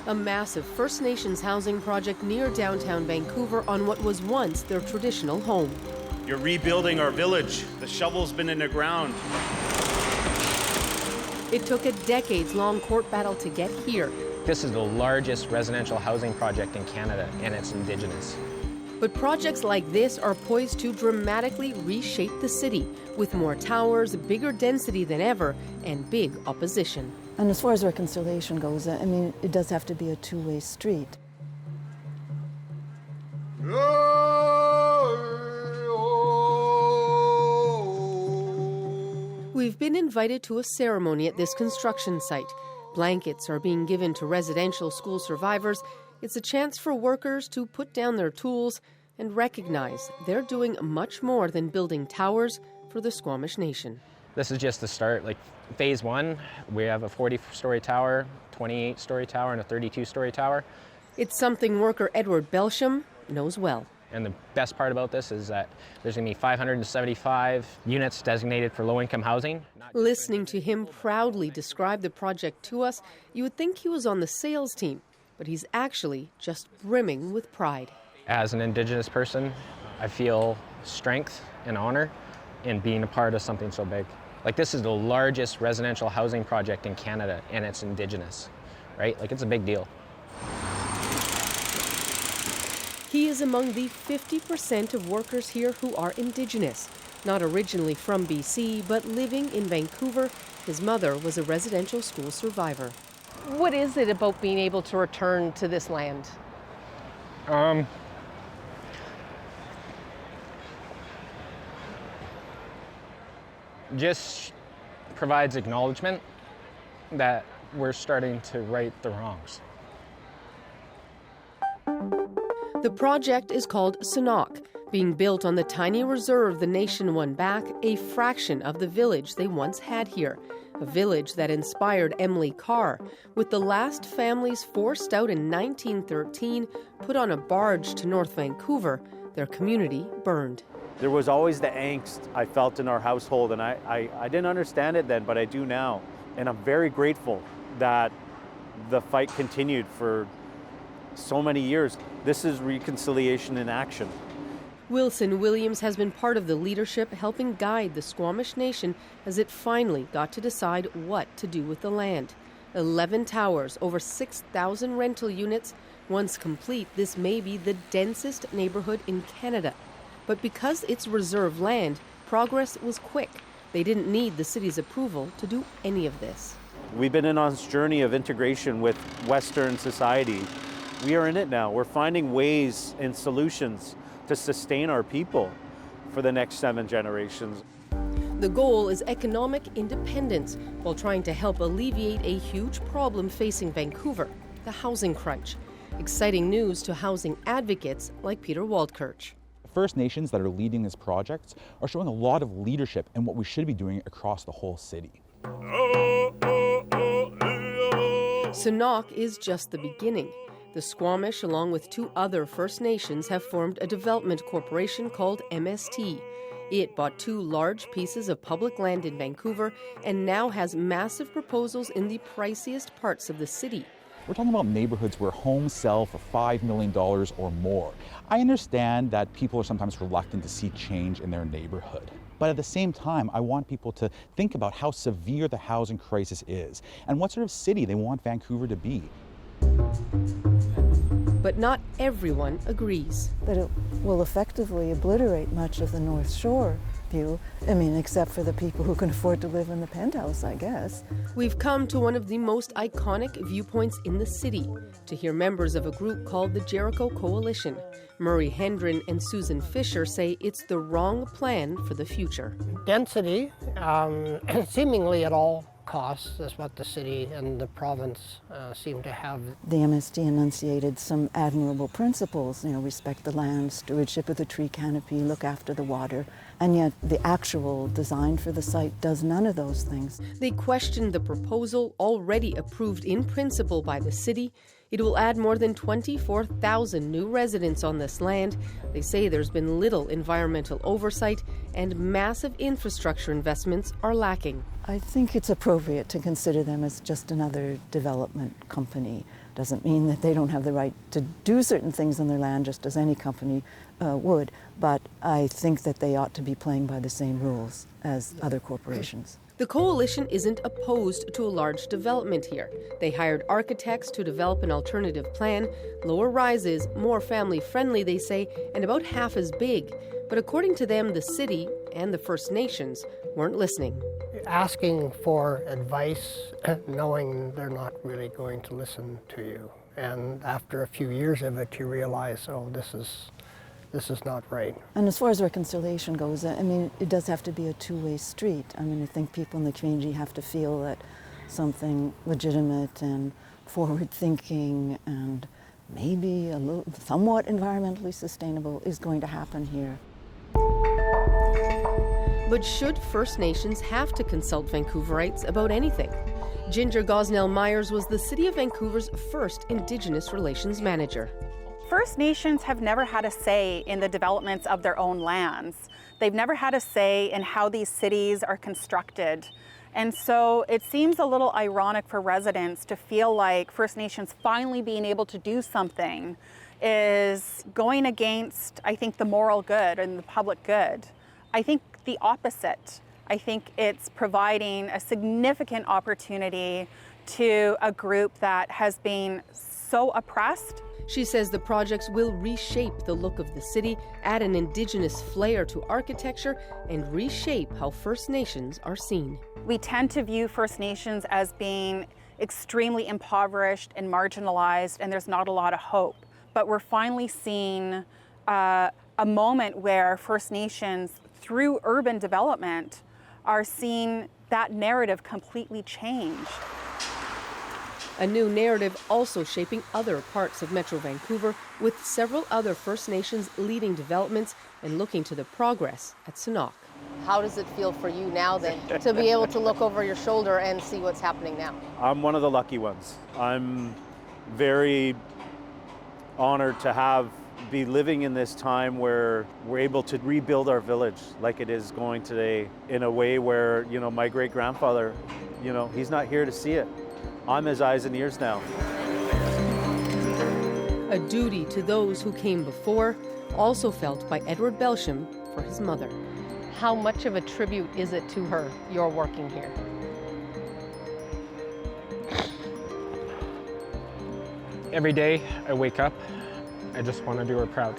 A massive First Nations housing project near downtown Vancouver on what was once their traditional home. You're rebuilding our village. The shovel's been in the ground. It took a decades-long court battle to get here. This is the largest residential housing project in Canada, and it's Indigenous. But projects like this are poised to dramatically reshape the city, with more towers, bigger density than ever, and big opposition. And as far as reconciliation goes, I mean, it does have to be a two-way street. We've been invited to a ceremony at this construction site. Blankets are being given to residential school survivors. It's a chance for workers to put down their tools and recognize they're doing much more than building towers for the Squamish Nation. This is just the start. Like phase one, we have a 40-story tower, 28-story tower, and a 32-story tower. It's something worker Edward Belsham knows well. And the best part about this is that there's going to be 575 units designated for low-income housing. Listening to him proudly describe the project to us, you would think he was on the sales team, but he's actually just brimming with pride. As an Indigenous person, I feel strength and honor in being a part of something so big. Like, this is the largest residential housing project in Canada, and it's Indigenous, right? Like, it's a big deal. He is among the 50% of workers here who are Indigenous. Not originally from BC, but living in Vancouver. His mother was a residential school survivor. What is it about being able to return to this land? Just provides acknowledgement that we're starting to right the wrongs. The project is called Arsenault, being built on the tiny reserve the nation won back, a fraction of the village they once had here. A village that inspired Emily Carr, with the last families forced out in 1913, put on a barge to North Vancouver, their community burned. There was always the angst I felt in our household, and I didn't understand it then, but I do now. And I'm very grateful that the fight continued for so many years. This is reconciliation in action. Wilson Williams has been part of the leadership helping guide the Squamish Nation as it finally got to decide what to do with the land. 11 towers, over 6,000 rental units. Once complete, this may be the densest neighborhood in Canada. But because it's reserve land, progress was quick. They didn't need the city's approval to do any of this. We've been on this journey of integration with Western society. We are in it now. We're finding ways and solutions to sustain our people for the next 7 generations. The goal is economic independence while trying to help alleviate a huge problem facing Vancouver, the housing crunch. Exciting news to housing advocates like Peter Waldkirch. First Nations that are leading this project are showing a lot of leadership in what we should be doing across the whole city. Arsenault is just the beginning. The Squamish, along with 2 other First Nations, have formed a development corporation called MST. It bought 2 large pieces of public land in Vancouver and now has massive proposals in the priciest parts of the city. We're talking about neighborhoods where homes sell for $5 million or more. I understand that people are sometimes reluctant to see change in their neighborhood. But at the same time, I want people to think about how severe the housing crisis is and what sort of city they want Vancouver to be. But not everyone agrees. That it will effectively obliterate much of the North Shore view. I mean, except for the people who can afford to live in the penthouse, I guess. We've come to one of the most iconic viewpoints in the city to hear members of a group called the Jericho Coalition. Murray Hendren and Susan Fisher say it's the wrong plan for the future. Density, seemingly at all costs, is what the city and the province seem to have. The MST enunciated some admirable principles, respect the land, stewardship of the tree canopy, look after the water, and yet the actual design for the site does none of those things. They questioned the proposal, already approved in principle by the city. It will add more than 24,000 new residents on this land. They say there's been little environmental oversight and massive infrastructure investments are lacking. I think it's appropriate to consider them as just another development company. Doesn't mean that they don't have the right to do certain things on their land, just as any company would, but I think that they ought to be playing by the same rules as other corporations. The coalition isn't opposed to a large development here. They hired architects to develop an alternative plan, lower rises, more family-friendly, they say, and about half as big. But according to them, the city and the First Nations weren't listening. Asking for advice, knowing they're not really going to listen to you. And after a few years of it, you realize, oh, this is not right. And as far as reconciliation goes, I mean, it does have to be a two-way street. I mean, I think people in the community have to feel that something legitimate and forward-thinking and maybe a little, somewhat environmentally sustainable is going to happen here. But should First Nations have to consult Vancouverites about anything? Ginger Gosnell-Myers was the City of Vancouver's first Indigenous Relations Manager. First Nations have never had a say in the developments of their own lands. They've never had a say in how these cities are constructed. And so it seems a little ironic for residents to feel like First Nations finally being able to do something is going against, I think, the moral good and the public good. I think the opposite. I think it's providing a significant opportunity to a group that has been so oppressed. She says the projects will reshape the look of the city, add an Indigenous flair to architecture, and reshape how First Nations are seen. We tend to view First Nations as being extremely impoverished and marginalized, and there's not a lot of hope. But we're finally seeing a moment where First Nations, through urban development, are seeing that narrative completely change. A new narrative also shaping other parts of Metro Vancouver, with several other First Nations leading developments and looking to the progress at Arsenault. How does it feel for you now then to be able to look over your shoulder and see what's happening now? I'm one of the lucky ones. I'm very honored to be living in this time where we're able to rebuild our village like it is going today, in a way where, you know, my great-grandfather, you know, he's not here to see it. I'm his eyes and ears now. A duty to those who came before, also felt by Edward Belsham for his mother. How much of a tribute is it to her, your working here? Every day I wake up, I just want to do her proud.